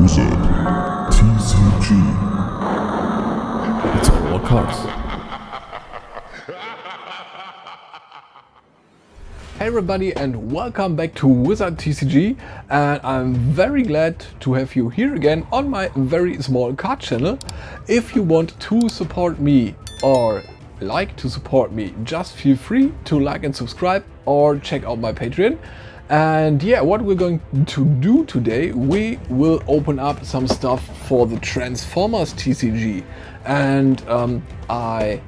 WIZARD-TCG. It's all about cards. Hey everybody and welcome back to WIZARD-TCG, and I'm very glad to have you here again on my very small card channel. If you want to support me or like to support me, just feel free to like and subscribe or check out my Patreon. And yeah, what we're going to do today, we will open up some stuff for the Transformers TCG. And I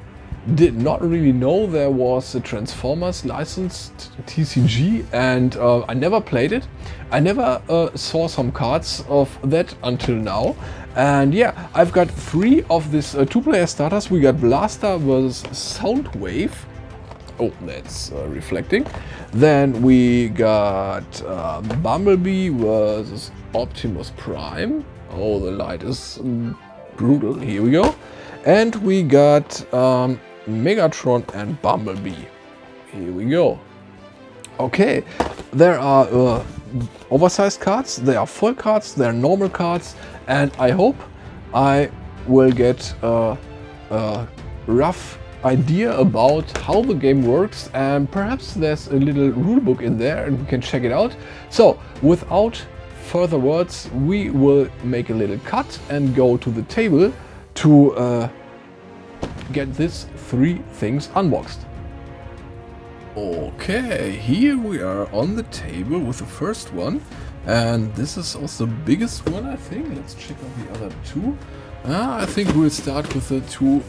did not really know there was a Transformers licensed TCG, and I never played it. I never saw some cards of that until now. And yeah, I've got 3 of these 2-player starters. We got Blaster versus Soundwave. Oh, that's reflecting. Then we got Bumblebee versus Optimus Prime. Oh, the light is brutal. Here we go. And we got Megatron and Bumblebee. Here we go. Okay, there are oversized cards, there are foil cards, there are normal cards, and I hope I will get a rough idea about how the game works, and perhaps there's a little rulebook in there and we can check it out. So without further words, we will make a little cut and go to the table to get these 3 things unboxed. Okay, here we are on the table with the first one, and this is also the biggest one, I think. Let's check out the other 2. I think we'll start with the 2, yeah,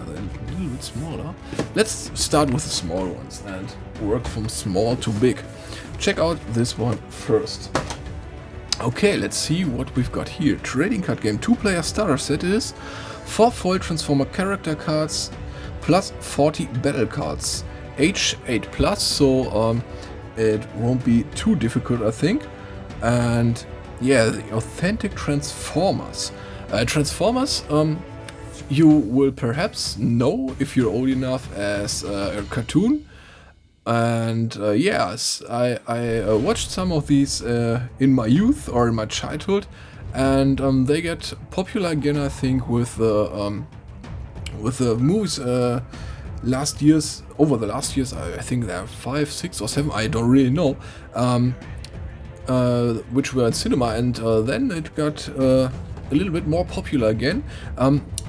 they're a little bit smaller. Let's start with the small ones and work from small to big. Check out this one first. Okay, let's see what we've got here. Trading card game, 2-player starter set is 4 foil Transformer character cards plus 40 battle cards. H8 plus, so it won't be too difficult, I think. And yeah, the authentic Transformers. Transformers, you will perhaps know if you're old enough as a cartoon. And yes, I watched some of these in my youth or in my childhood, and they get popular again, I think, with the movies over the last years. I think there are 5, 6 or 7, I don't really know, which were in cinema, and then it got a little bit more popular again.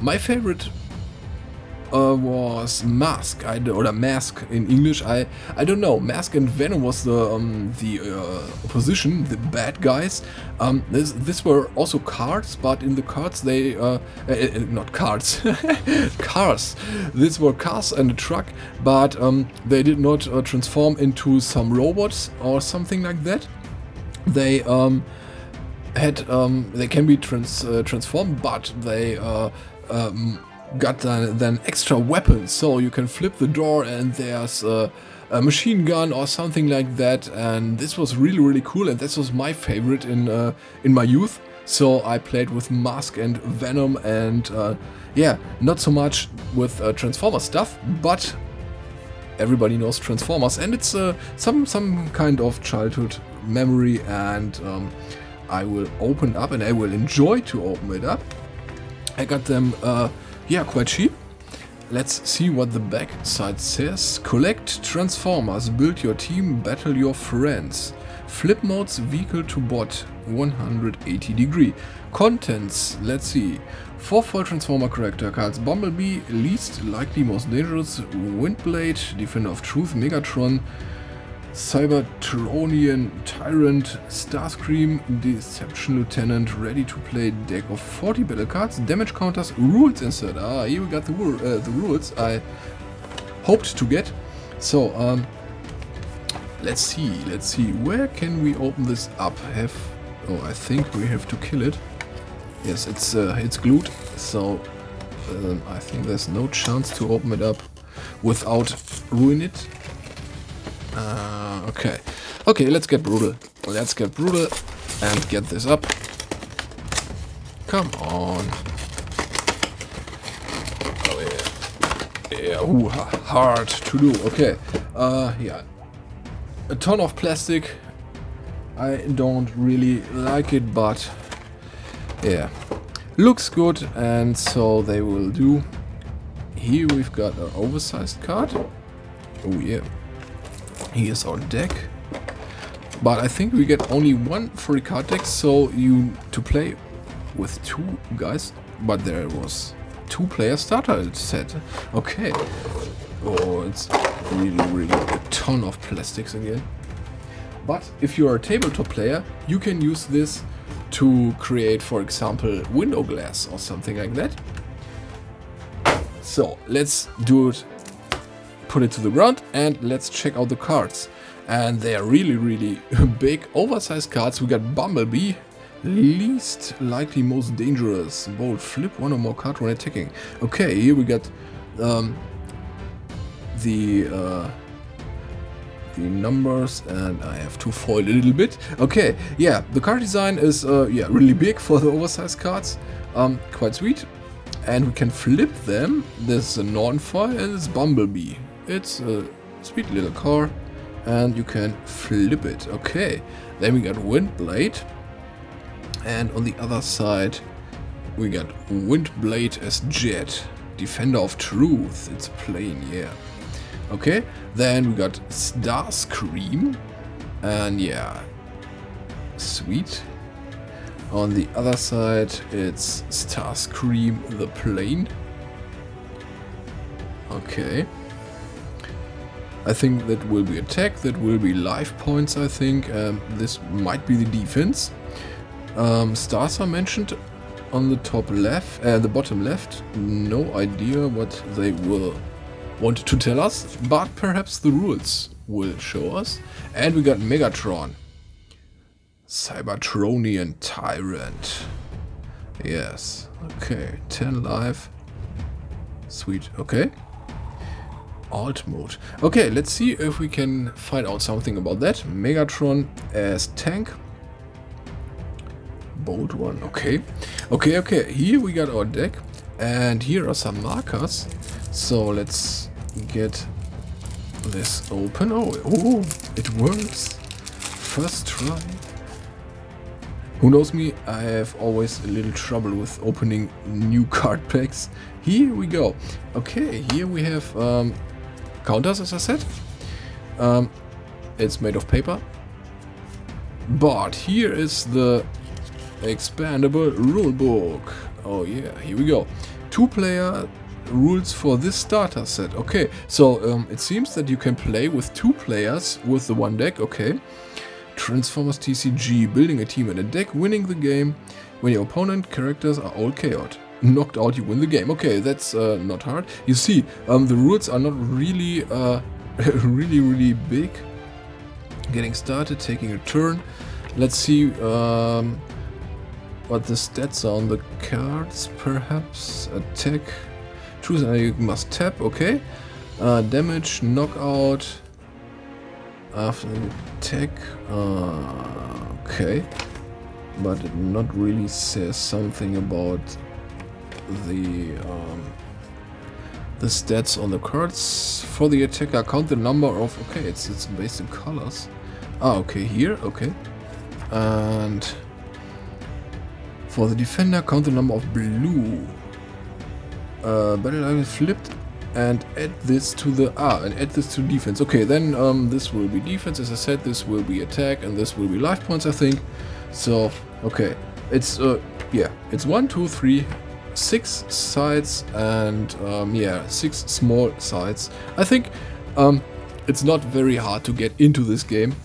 My favorite was Mask, or Mask in English. I don't know. Mask and Venom was the opposition, the bad guys. This were also cards, but in the cards they not cards, cars. These were cars and a truck, but they did not transform into some robots or something like that. They they can be transformed, but they got then extra weapons, so you can flip the door and there's a machine gun or something like that. And this was really cool, and this was my favorite in my youth. So I played with Mask and Venom, and yeah, not so much with Transformers stuff, but everybody knows Transformers, and it's some kind of childhood memory. And I will open up, and I will enjoy to open it up. I got them yeah, quite cheap. Let's see what the back side says. Collect Transformers, build your team, battle your friends. Flip modes, vehicle to bot, 180 degree. Contents, let's see. 4 foil Transformer character cards. Bumblebee, least likely most dangerous. Windblade, Defender of Truth. Megatron, Cybertronian Tyrant, Starscream, Deception Lieutenant, ready to play deck of 40 battle cards, damage counters, rules insert. Here we got the rules I hoped to get. So let's see, where can we open this up? I think we have to kill it. Yes, it's glued, so I think there's no chance to open it up without ruining it. Okay, let's get brutal. And get this up. Come on. Oh yeah, hard to do. Okay, yeah, a ton of plastic. I don't really like it, but Yeah, looks good, and so they will do. Here we've got an oversized card. Oh yeah, here's our deck. But I think we get only one free card deck, so you to play with two guys. But there was 2-player starter set. Okay. Oh, it's really a ton of plastics again. But if you are a tabletop player, you can use this to create, for example, window glass or something like that. So let's do it, put it to the ground, and let's check out the cards. And they are really big, oversized cards. We got Bumblebee, least likely most dangerous. Bold, flip one or more card when attacking. Okay, here we got the numbers, and I have to foil a little bit. Okay, yeah, the card design is yeah, really big for the oversized cards. Quite sweet. And we can flip them. There's a non-foil and it's Bumblebee. It's a sweet little car, and you can flip it. Okay, then we got Windblade, and on the other side we got Windblade as Jet, Defender of Truth. It's plain, yeah. Okay, then we got Starscream, and yeah, sweet. On the other side it's Starscream the plane. Okay, I think that will be attack, that will be life points, I think. This might be the defense. Stars are mentioned on the top left, the bottom left. No idea what they will want to tell us, but perhaps the rules will show us. And we got Megatron, Cybertronian Tyrant. Yes, okay, 10 life. Sweet, okay. Alt mode. Okay, let's see if we can find out something about that. Megatron as tank. Bold one, okay. Okay, here we got our deck, and here are some markers. So let's get this open. Oh, it works. First try. Who knows me, I have always a little trouble with opening new card packs. Here we go. Okay, here we have counters, as I said. It's made of paper. But here is the expandable rulebook. Oh yeah, here we go. 2-player rules for this starter set. Okay, so it seems that you can play with 2 players with the one deck. Okay. Transformers TCG, building a team and a deck, winning the game. When your opponent characters are all KO'd. Knocked out, you win the game. Okay, that's not hard. You see, the rules are not really, really big. Getting started, taking a turn. Let's see what the stats are on the cards. Perhaps attack. Choose and you must tap. Okay. Damage, knockout. After the attack, okay, but it not really says something about the stats on the cards. For the attacker, count the number of, okay, it's based in colors. Okay, here, okay, and for the defender, count the number of blue. Battle line flipped. And add this to the and add this to defense. Okay, then this will be defense, as I said. This will be attack, and this will be life points, I think. So okay, it's yeah, it's 1, 2, 3, 6 sides, and yeah, 6 small sides. I think it's not very hard to get into this game,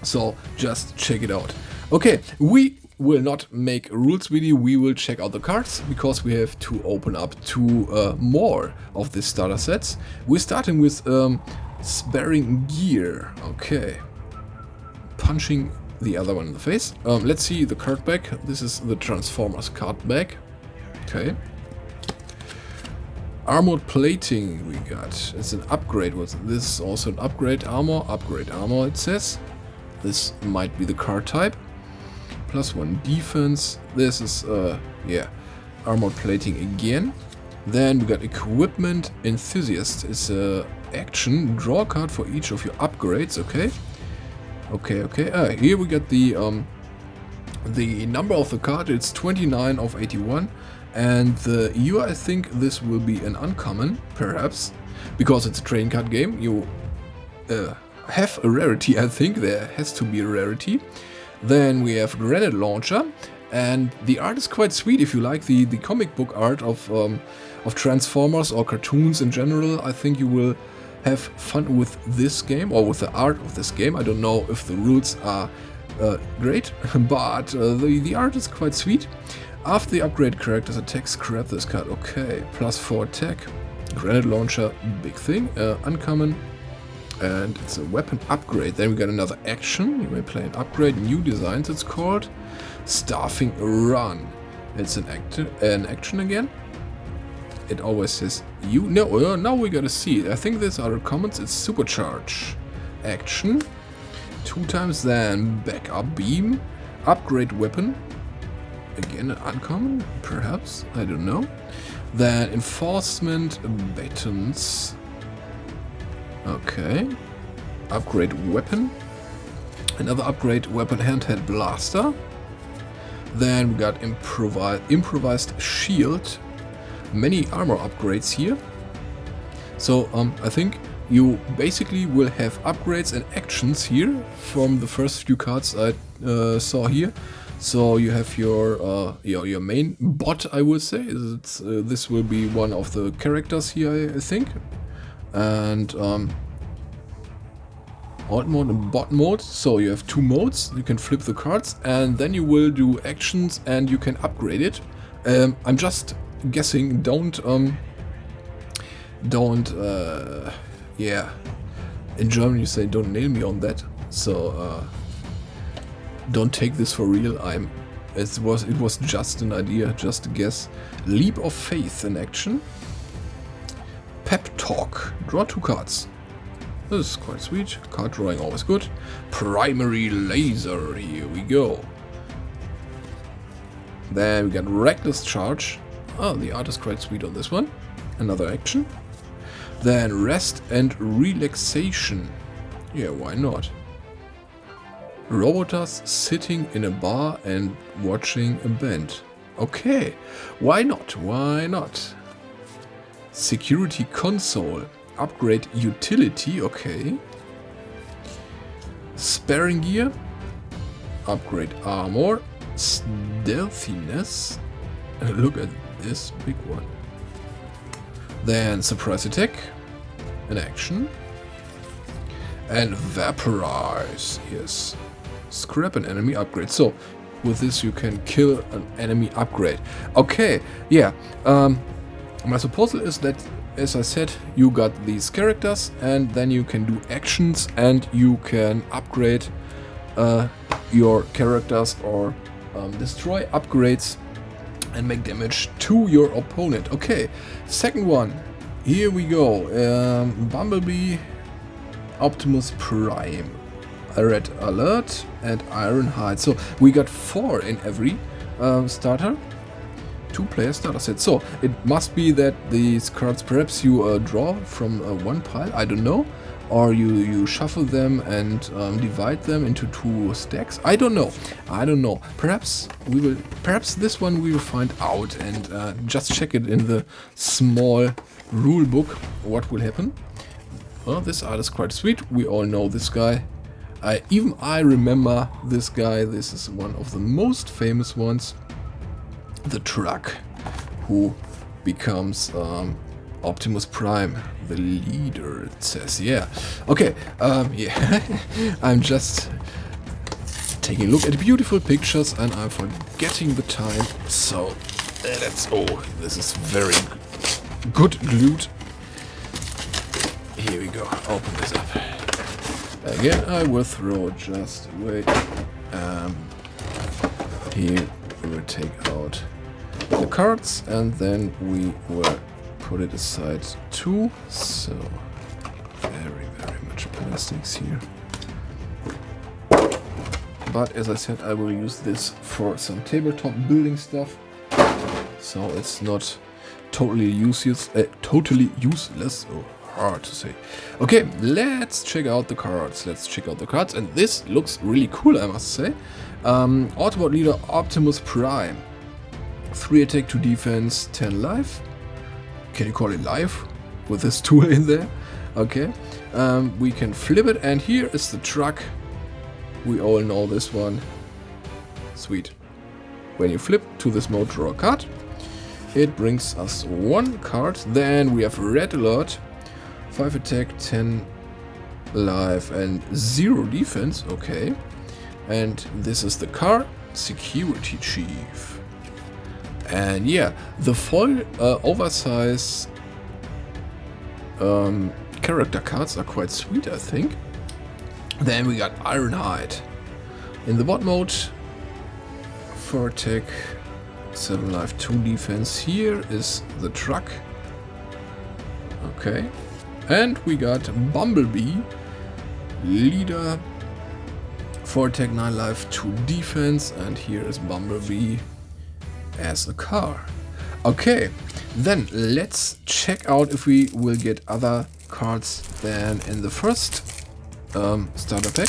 so just check it out. Okay, we will not make a rules video, we will check out the cards, because we have to open up 2 more of the starter sets. We're starting with Sparring Gear. Okay, punching the other one in the face. Let's see the card back. This is the Transformers card back. Okay. Armored plating we got. It's an upgrade. This is also an upgrade armor. Upgrade armor, it says. This might be the card type. +1 defense. This is yeah, armored plating again. Then we got equipment enthusiast. It's a action. Draw a card for each of your upgrades. Okay. Okay. Here we got the The number of the card, it's 29 of 81, and the year, I think this will be an uncommon, perhaps, because it's a trading card game. You have a rarity, I think, there has to be a rarity. Then we have Granite Launcher, and the art is quite sweet if you like the comic book art of Transformers or cartoons in general. I think you will have fun with this game, or with the art of this game. I don't know if the rules are great, but the art is quite sweet. After the upgrade character's attack, scrap this card. Okay, +4 attack. Granite Launcher, big thing. Uncommon. And it's a weapon upgrade. Then we got another action. You may play an upgrade. New designs, it's called. Staffing Run. It's an action again. It always says you. No, now we gotta see it. I think these are the comments. It's Supercharge. Action. 2 times, then backup beam. Upgrade weapon. Again, uncommon, perhaps. I don't know. Then enforcement batons. Okay. Upgrade weapon. Another upgrade weapon, handheld blaster. Then we got improvised shield. Many armor upgrades here. So I think you basically will have upgrades and actions here from the first few cards I saw here. So you have your main bot, I would say. This will be one of the characters here, I think. And alt mode and bot mode. So you have 2 modes. You can flip the cards, and then you will do actions, and you can upgrade it. I'm just guessing. Yeah. In German you say don't nail me on that. So don't take this for real. It was just an idea, just a guess. Leap of Faith in action. Pep Talk. Draw 2 cards. This is quite sweet. Card drawing always good. Primary Laser. Here we go. Then we got Reckless Charge. Oh, the art is quite sweet on this one. Another action. Then Rest and Relaxation. Yeah, why not? Roboters sitting in a bar and watching a band. Okay, why not? Why not? Security Console. Upgrade utility. Okay. Sparing Gear. Upgrade armor. Stealthiness. Look at this big one. Then Surprise Attack. An action. And Vaporize. Yes. Scrap an enemy upgrade. So, with this you can kill an enemy upgrade. Okay, yeah. My proposal is that, as I said, you got these characters, and then you can do actions, and you can upgrade your characters or destroy upgrades and make damage to your opponent. Okay, second one. Here we go. Bumblebee, Optimus Prime, Red Alert, and Ironhide. So we got 4 in every starter. 2-player starter set. So it must be that these cards perhaps you draw from one pile. I don't know. Or you shuffle them and divide them into 2 stacks. I don't know. I don't know. Perhaps we will. Perhaps this one we will find out and just check it in the small rule book. What will happen? Well, this art is quite sweet. We all know this guy. Even I remember this guy. This is one of the most famous ones. The truck who becomes Optimus Prime, the leader, it says. Yeah. Okay. Yeah. I'm just taking a look at beautiful pictures and I'm forgetting the time. So let's. Oh, this is very good glued. Here we go. Open this up. Again, I will throw. Just wait. Here we will take out the cards and then we will put it aside too. So very much plastics here. But as I said, I will use this for some tabletop building stuff. So it's not totally useless. Oh, hard to say. Okay, let's check out the cards. And this looks really cool, I must say. Autobot leader Optimus Prime. 3 attack, 2 defense, 10 life. Can you call it life? With this tool in there. Okay. We can flip it, and here is the truck. We all know this one. Sweet. When you flip to this mode, draw a card. It brings us 1 card. Then we have Red Alert. 5 attack, 10 life, and 0 defense. Okay. And this is the car, Security Chief. And yeah, the foil oversize character cards are quite sweet, I think. Then we got Ironhide. In the bot mode, 4 attack, 7 life, 2 defense. Here is the truck. Okay. And we got Bumblebee, leader, 4 attack, 9 life, 2 defense. And here is Bumblebee as a car. Okay, then let's check out if we will get other cards than in the first starter pack.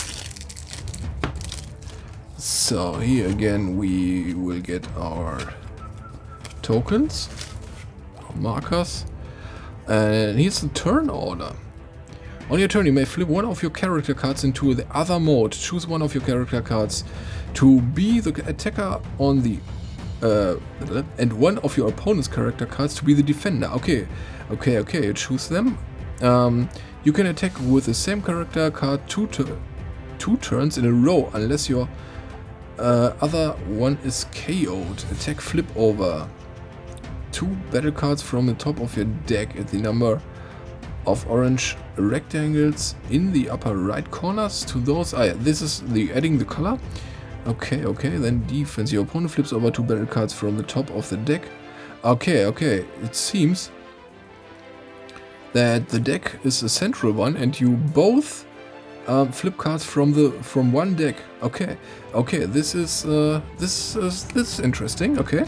So here again we will get our tokens, our markers, and here's the turn order. On your turn you may flip one of your character cards into the other mode. Choose one of your character cards to be the attacker on the and one of your opponent's character cards to be the defender. Okay, you choose them. You can attack with the same character card two turns in a row unless your other one is KO'd. Attack flip over 2 battle cards from the top of your deck at the number of orange rectangles in the upper right corners to those. This is the adding the color. Okay, then defense. Your opponent flips over 2 battle cards from the top of the deck. Okay, it seems that the deck is a central one and you both flip cards from one deck. Okay, this is interesting. Okay.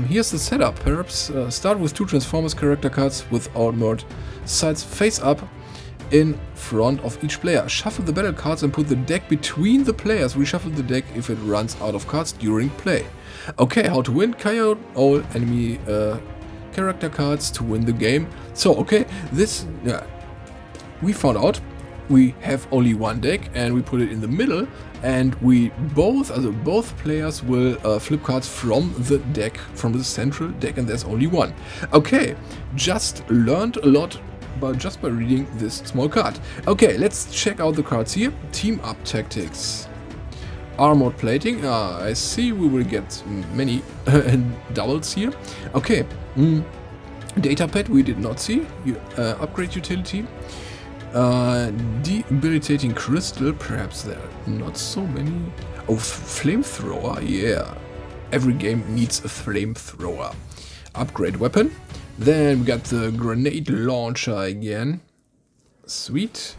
Here's the setup. Perhaps start with 2 Transformers character cards with outward sides face up in front of each player. Shuffle the battle cards and put the deck between the players. Reshuffle the deck if it runs out of cards during play. Okay, how to win? KO all enemy character cards to win the game. So, okay, this we found out. We have only one deck and we put it in the middle, and we both players will flip cards from the deck, from the central deck, and there's only one. Okay, just learned a lot just by reading this small card. Okay, let's check out the cards here. Team up tactics. Armored plating. I see we will get many doubles here. Okay, data pad we did not see. Upgrade utility. Debilitating crystal, perhaps there are not so many. Oh, flamethrower, yeah. Every game needs a flamethrower. Upgrade weapon. Then we got the Granite Launcher again. Sweet.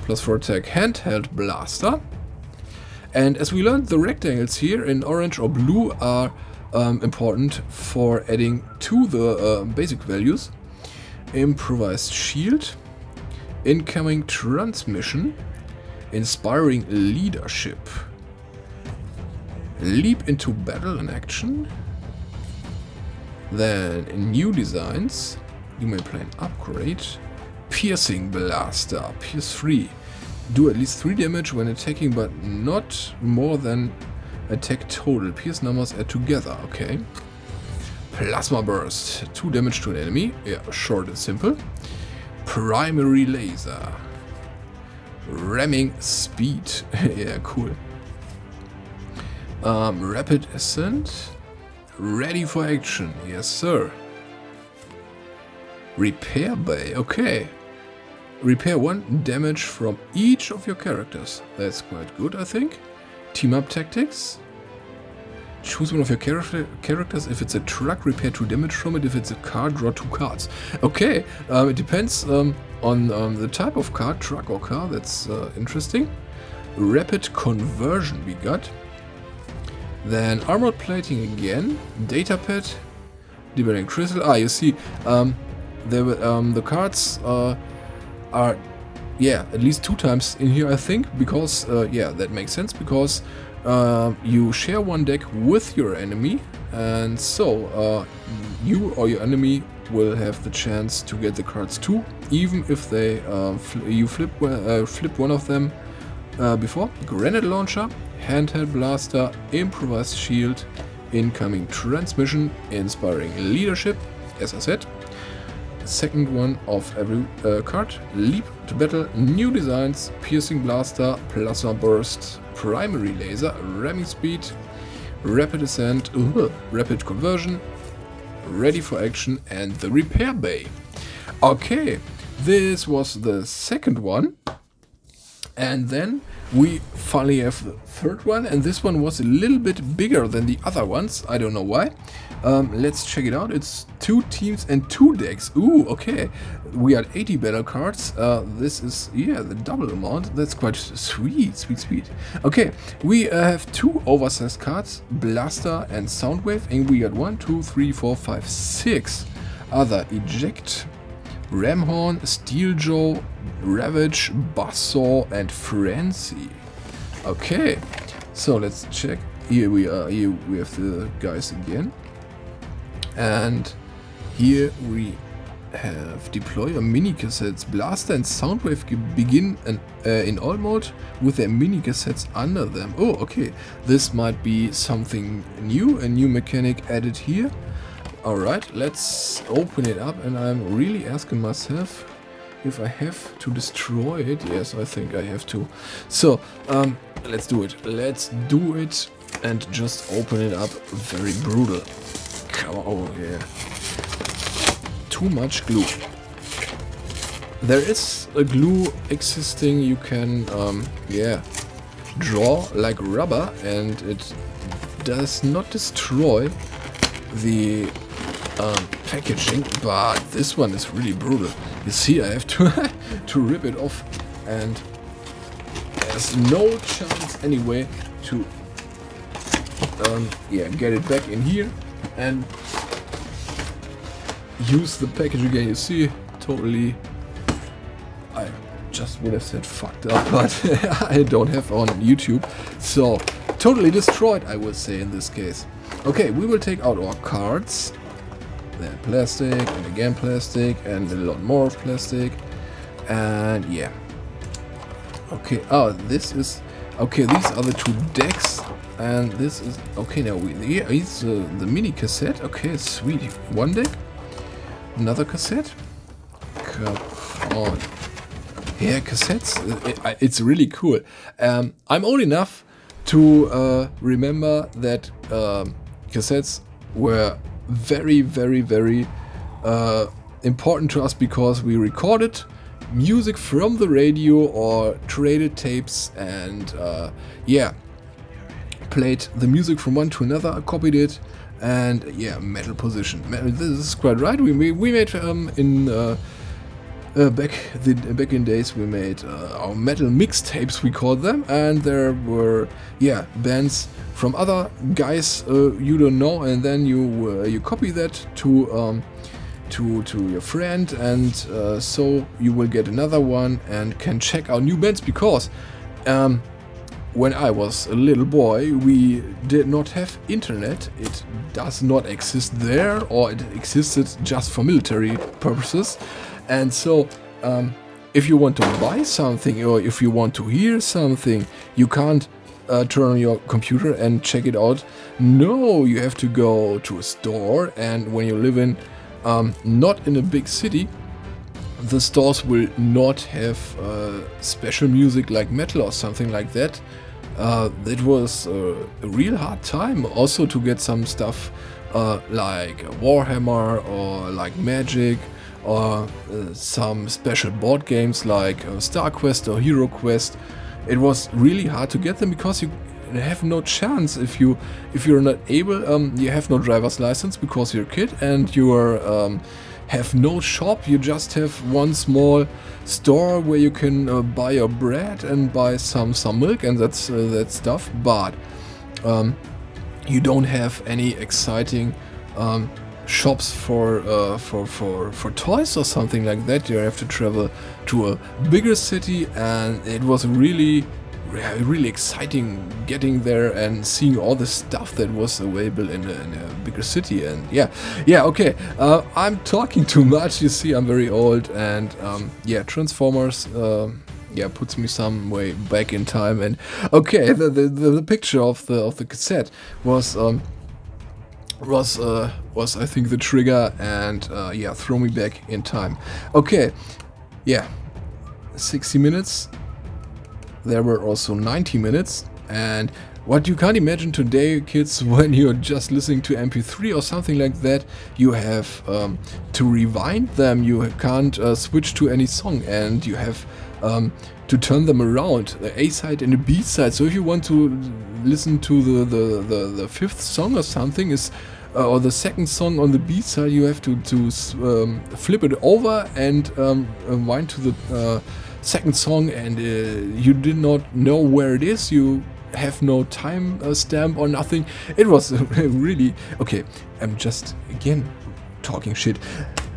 +4 attack handheld blaster. And as we learned, the rectangles here in orange or blue are important for adding to the basic values. Improvised shield. Incoming transmission. Inspiring leadership. Leap into battle in action. Then in new designs, you may play an upgrade. Piercing blaster, pierce 3. Do at least 3 damage when attacking, but not more than attack total. Pierce numbers add together, okay. Plasma burst, 2 damage to an enemy. Yeah, short and simple. Primary laser. Ramming speed. Yeah, cool. Rapid ascent. Ready for action. Yes, sir. Repair bay. Okay. Repair 1 damage from each of your characters. That's quite good, I think. Team up tactics. Choose one of your characters. If it's a truck, repair 2 damage from it. If it's a car, draw 2 cards. Okay, it depends on the type of car, truck or car. That's interesting. Rapid conversion we got. Then armored plating again. Data pad. Debilitating crystal. You see, the cards are at least 2 times in here, I think, because that makes sense, because you share one deck with your enemy, and so you or your enemy will have the chance to get the cards too, even if they you flip one of them before. Granite Launcher, Handheld Blaster, Improvised Shield, Incoming Transmission, Inspiring Leadership, as I said. Second one of every card. Leap to Battle, New Designs, Piercing Blaster, Plasma Burst, Primary Laser, Ramming Speed, Rapid Ascent, Rapid Conversion, Ready for Action, and the Repair Bay. Okay, this was the second one. And then we finally have the third one, and this one was a little bit bigger than the other ones. I don't know why. Let's check it out. It's 2 teams and 2 decks. Ooh, okay. We got 80 battle cards. This is, the double amount. That's quite sweet. Okay, we have 2 oversized cards, Blaster and Soundwave, and we got 1, 2, 3, 4, 5, 6 other Eject, Ramhorn, Steel Joe, Ravage, Buzzsaw, and Frenzy. Okay, so let's check. Here we are. Here we have the guys again. And here we have Deploy a mini cassettes. Blaster and Soundwave begin in all mode with their mini cassettes under them. Oh, okay. This might be something new, a new mechanic added here. Alright, let's open it up, and I'm really asking myself if I have to destroy it. Yes, I think I have to. So, let's do it. Let's do it and just open it up. Very brutal. Come on, oh yeah. Too much glue. There is a glue existing you can, draw like rubber, and it does not destroy the packaging, but this one is really brutal. You see, I have to to rip it off, and there's no chance anyway to get it back in here and use the package again. You see, totally, I just would have said fucked up, but I don't have on YouTube, so totally destroyed, I would say, in this case. Okay, we will take out our cards. Then plastic, and again plastic, and a lot more of plastic, and yeah. Okay, this is okay. These are the 2 decks, and this is okay. Now it's the mini cassette. Okay, sweet. 1 deck, another cassette. Come on, yeah, cassettes. It's really cool. I'm old enough to remember that cassettes were very important to us, because we recorded music from the radio or traded tapes, and played the music from one to another, copied it, and metal position. This is quite right. We made back in days we made our metal mixtapes, we called them, and there were bands from other guys you don't know, and then you copy that to your friend, and so you will get another one and can check out new bands, because when I was a little boy, we did not have internet. It does not exist there, or it existed just for military purposes. And so if you want to buy something, or if you want to hear something, you can't turn on your computer and check it out. No, you have to go to a store, and when you live in not in a big city, the stores will not have special music like metal or something like that. It was a real hard time also to get some stuff like Warhammer or like Magic, or some special board games like Star Quest or Hero Quest. It was really hard to get them, because you have no chance if you're not able. You have no driver's license because you're a kid, and you have no shop. You just have one small store where you can buy your bread and buy some milk, and that's that stuff. But you don't have any exciting shops for toys or something like that. You have to travel to a bigger city, and it was really exciting getting there and seeing all the stuff that was available in a bigger city. And yeah, okay, I'm talking too much. You see, I'm very old, and yeah, Transformers puts me some way back in time. And okay, the picture of the cassette was I think the trigger, and yeah, throw me back in time. Okay, yeah, 60 minutes. There were also 90 minutes, and what you can't imagine today, kids, when you're just listening to MP3 or something like that, you have to rewind them. You can't switch to any song, and you have to turn them around, the A side and the B side. So if you want to listen to the fifth song or something, is or the second song on the B side, you have to flip it over and wind to the second song, and you did not know where it is. You have no time stamp or nothing. It was really okay. I'm just again talking shit.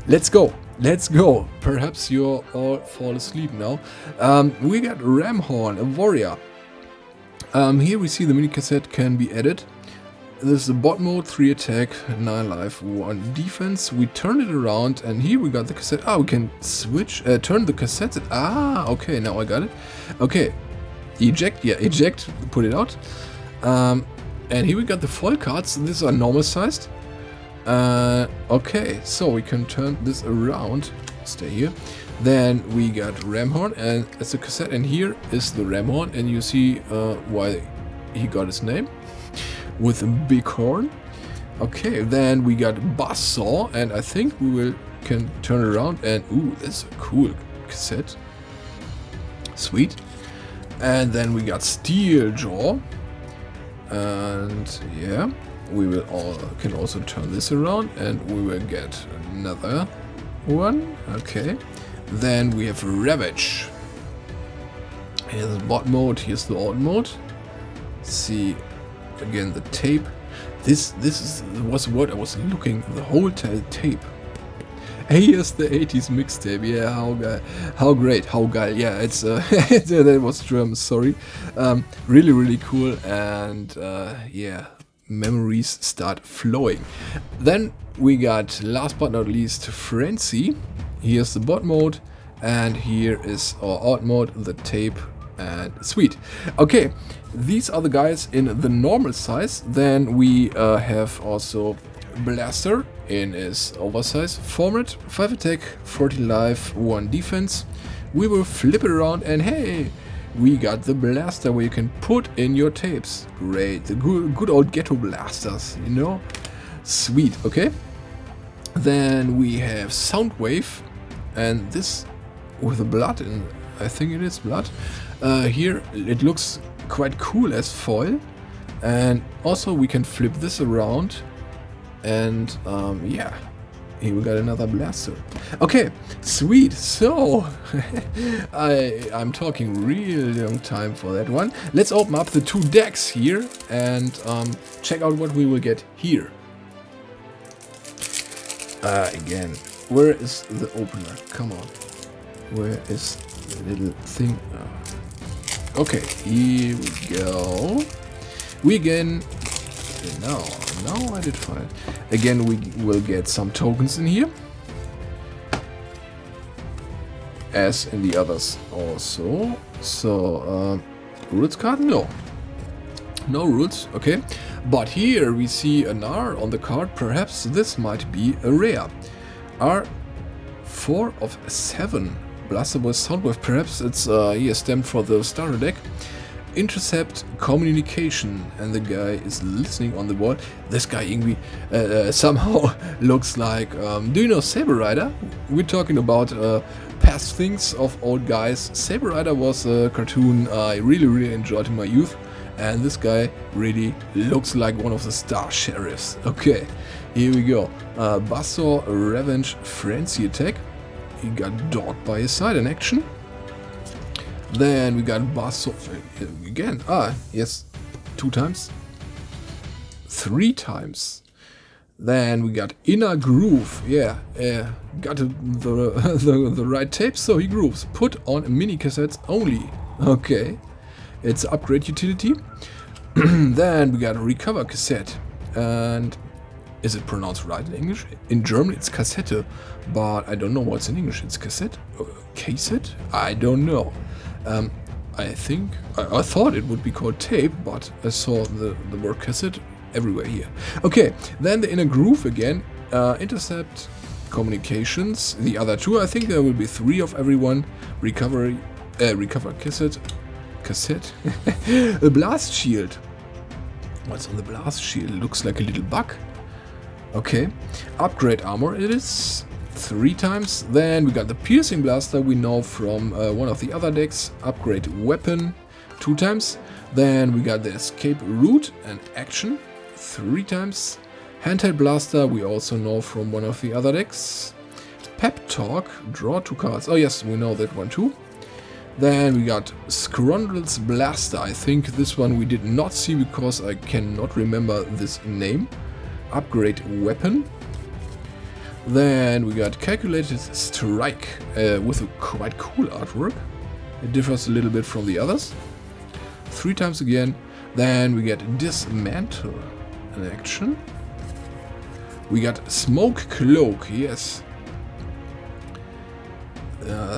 Let's go. Perhaps you're all fall asleep now. We got Ramhorn, a warrior. Here we see the mini cassette can be added. This is the bot mode, 3 attack, 9 life, 1 defense. We turn it around, and here we got the cassette. Ah, we can switch, turn the cassette. Ah, okay, now I got it. Okay, eject, yeah, eject, put it out. And here we got the foil cards. These are normal sized. Okay, so we can turn this around. Stay here. Then we got Ramhorn, and it's a cassette, and here is the Ramhorn, and you see why he got his name. With a big horn. Okay, then we got Buzzsaw, and I think we can turn it around, and ooh, that's a cool cassette. Sweet. And then we got Steeljaw, and yeah, we can also turn this around, and we will get another one. Okay, then we have Ravage. Here's the bot mode. Here's the alt mode. See. Again, the tape. This was what I was looking, the whole tape. Here's the 80s mixtape. Yeah, how great, how geil. Yeah, it's that was German. Sorry. Really cool, and yeah, memories start flowing. Then we got, last but not least, Frenzy. Here's the bot mode, and here is our alt mode, the tape. And sweet. Okay, these are the guys in the normal size. Then we have also Blaster in his oversized format, 5 attack, 40 life, 1 defense. We will flip it around, and hey, we got the Blaster where you can put in your tapes. Great, the good old ghetto blasters, you know. Sweet. Okay, then we have Soundwave, and this with the blood, and I think it is blood. Here it looks quite cool as foil, and also we can flip this around, and yeah, here we got another Blaster. Okay, sweet. So I'm talking real long time for that one. Let's open up the 2 decks here and check out what we will get here. Again, where is the opener? Come on, where is the little thing? Okay, here we go. We again, now I did find it. Again, we will get some tokens in here, as in the others also. So, roots card? No roots. Okay, but here we see an R on the card. Perhaps this might be a rare. R, 4 of 7. Blaster with Soundwave, perhaps it's here stamped for the starter deck. Intercept, communication, and the guy is listening on the wall. This guy irgendwie somehow looks like, do you know Saber Rider? We're talking about past things of old guys. Saber Rider was a cartoon I really enjoyed in my youth, and this guy really looks like one of the Star Sheriffs. Okay, here we go. Buzzsaw, Revenge, Frenzy attack. He got dogged by his side in action. Then we got Buzzsaw again. Ah, yes, 2 times. 3 times. Then we got Inner Groove. Yeah, got the right tape, so he grooves. Put on mini cassettes only. Okay, it's upgrade utility. Then we got Recover Cassette. And is it pronounced right in English? In German it's Kassette, but I don't know what's in English. It's cassette? Cassette? I don't know. I thought it would be called tape, but I saw the word cassette everywhere here. Okay, then the Inner Groove again. Intercept, Communications. The other two, I think there will be 3 of everyone. Recover Cassette. A Blast Shield. What's on the Blast Shield? Looks like a little bug. Okay. Upgrade Armor it is 3 times. Then we got the Piercing Blaster we know from one of the other decks. Upgrade Weapon 2 times. Then we got the Escape Route and Action 3 times. Handheld Blaster we also know from one of the other decks. Pep Talk, draw 2 cards. Oh yes, we know that one too. Then we got Scoundrel's Blaster. I think this one we did not see because I cannot remember this name. Upgrade Weapon. Then we got Calculated Strike with a quite cool artwork. It differs a little bit from the others. 3 times again. Then we get Dismantle in action. We got Smoke Cloak, yes.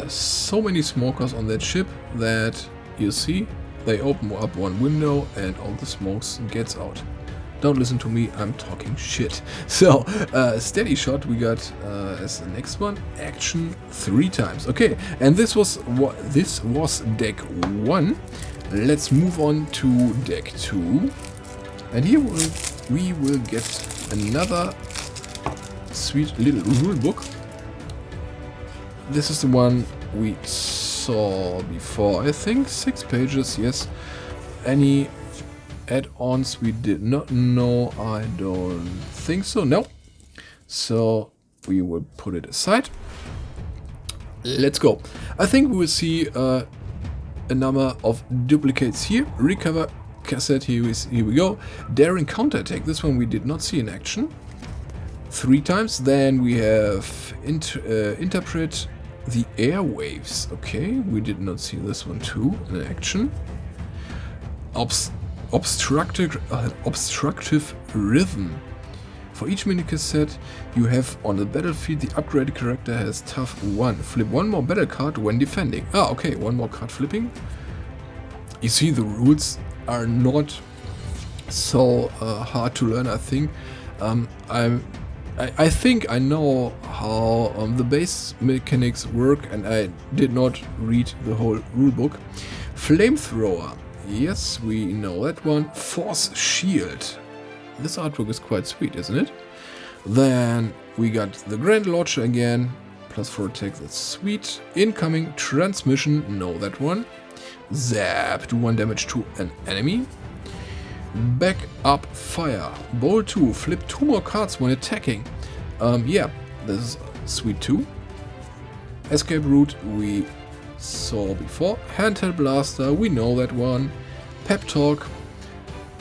So many smokers on that ship that you see, they open up one window and all the smokes gets out. Don't listen to me, I'm talking shit. So, Steady Shot we got as the next one. Action 3 times. Okay, and this was deck 1. Let's move on to deck 2. And here we will get another sweet little rule book. This is the one we saw before, I think. 6 pages, yes. Any add-ons we did not know? I don't think so, no. So we will put it aside. Let's go. I think we will see a number of duplicates here. Recover Cassette, here we go. Daring Counterattack, this one we did not see in action. 3 times. Then we have Interpret the Airwaves. Okay, we did not see this one too in action. Obstructive Rhythm. For each mini cassette you have on the battlefield, the upgraded character has tough 1. Flip 1 more battle card when defending. Ah, okay, 1 more card flipping. You see, the rules are not so hard to learn, I think. I think I know how the base mechanics work, and I did not read the whole rulebook. Flamethrower. Yes, we know that one. Force Shield. This artwork is quite sweet, isn't it? Then we got the Granite Launcher again. +4 attack, that's sweet. Incoming Transmission, know that one. Zap, do 1 damage to an enemy. Back Up Fire. Bowl 2, flip 2 more cards when attacking. Yeah, this is sweet too. Escape Route we saw before. Handheld Blaster, we know that one. Pep Talk,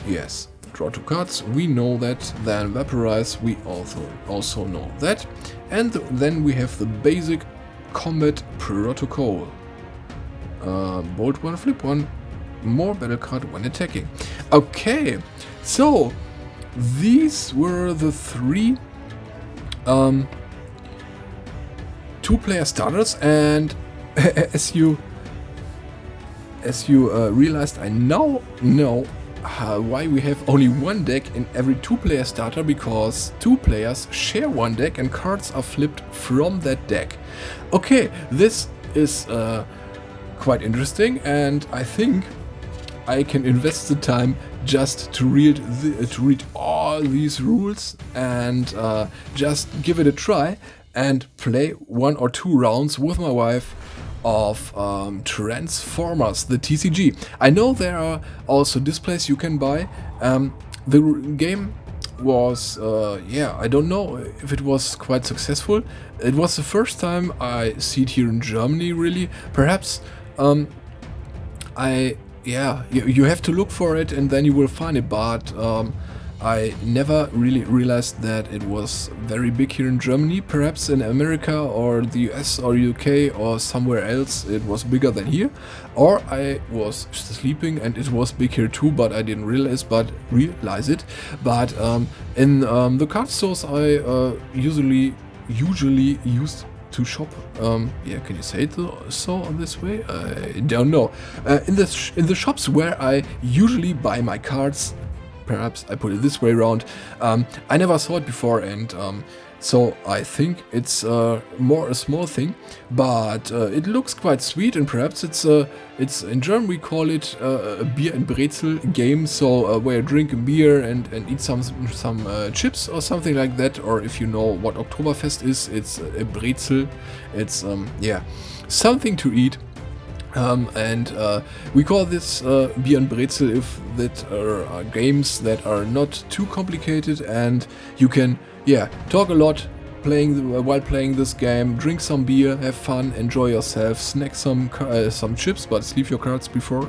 yes. Draw 2 cards, we know that. Then Vaporize, we also know that. And then we have the basic Combat Protocol. Bolt 1, flip 1. More battle card when attacking. Okay, so these were the 3 2-player starters, and as you realized, I now know why we have only 1 deck in every 2-player starter, because 2 players share 1 deck and cards are flipped from that deck. Okay, this is quite interesting, and I think I can invest the time just to read all these rules and just give it a try and play 1 or 2 rounds with my wife of Transformers, the TCG. I know there are also displays you can buy. The game was, yeah, I don't know if it was quite successful. It was the first time I see it here in Germany, really. Perhaps yeah, you have to look for it and then you will find it, but I never really realized that it was very big here in Germany. Perhaps in America or the US or UK or somewhere else it was bigger than here. Or I was sleeping and it was big here too, but I didn't realize it. But in the card stores I usually used to shop. Yeah, can you say it so on this way? I don't know. In the shops where I usually buy my cards, perhaps I put it this way around, I never saw it before, and so I think it's more a small thing, but it looks quite sweet, and perhaps it's in German we call it a beer and brezel game, so where you drink a beer and eat some chips or something like that, or if you know what Oktoberfest is, it's a brezel. It's yeah, something to eat. And we call this beer and brezel if that are games that are not too complicated, and you can talk a lot while playing this game, drink some beer, have fun, enjoy yourself, snack some chips, but leave your cards before.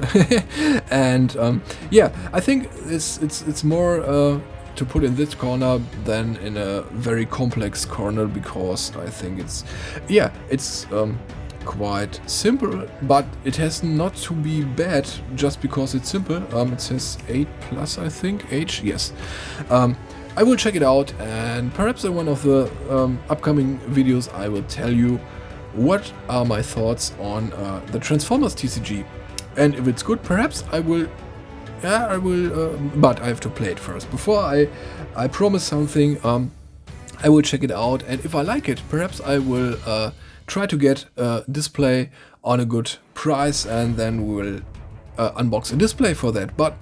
And yeah, I think it's more to put in this corner than in a very complex corner, because I think it's quite simple, but it has not to be bad just because it's simple. It says 8+, I think. H, yes. I will check it out, and perhaps in one of the upcoming videos I will tell you what are my thoughts on the Transformers TCG. And if it's good, perhaps I will, but I have to play it first. Before I promise something, I will check it out, and if I like it, perhaps I will try to get a display on a good price, and then we will unbox a display for that. But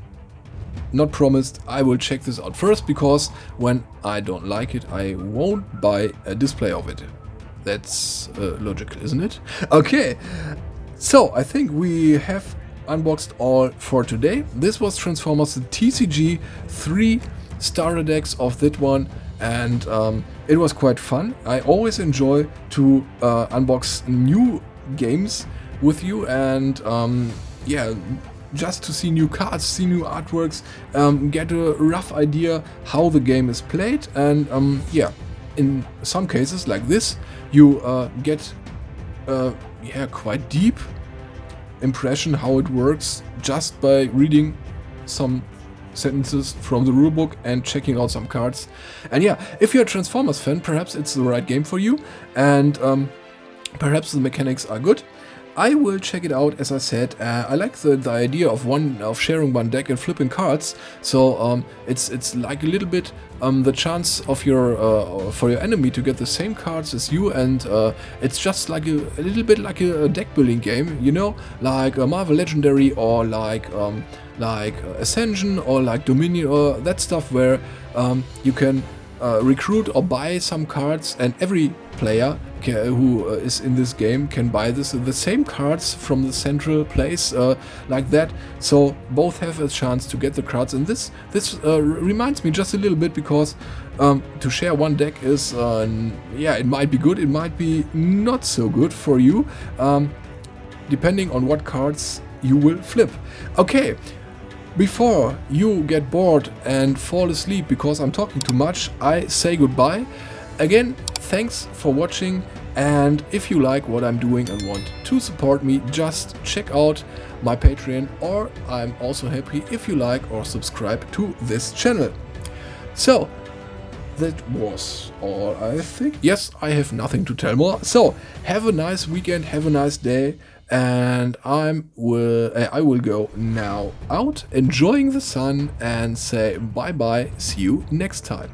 not promised. I will check this out first, because when I don't like it, I won't buy a display of it. That's logical, isn't it? Okay, so I think we have unboxed all for today. This was Transformers TCG, 3 starter decks of that one, and it was quite fun. I always enjoy to unbox new games with you, and yeah, just to see new cards, see new artworks, get a rough idea how the game is played, and yeah, in some cases like this, you get quite deep impression how it works just by reading some sentences from the rulebook and checking out some cards. And yeah, if you're a Transformers fan, perhaps it's the right game for you, and perhaps the mechanics are good. I will check it out, as I said. I like the idea of sharing one deck and flipping cards. So it's like a little bit the chance of for your enemy to get the same cards as you, and it's just like a little bit like a deck building game, you know, like a Marvel Legendary, or like Ascension, or like Dominion, or that stuff where you can recruit or buy some cards, and every player who is in this game can buy the same cards from the central place, like that, so both have a chance to get the cards. And this reminds me just a little bit, because to share one deck is it might be good, it might be not so good for you, depending on what cards you will flip. Okay, before you get bored and fall asleep because I'm talking too much, I say goodbye. Again, thanks for watching, and if you like what I'm doing and want to support me, just check out my Patreon, or I'm also happy if you like or subscribe to this channel. So, that was all, I think. Yes, I have nothing to tell more. So, have a nice weekend, have a nice day, and I will go now out, enjoying the sun, and say bye-bye, see you next time.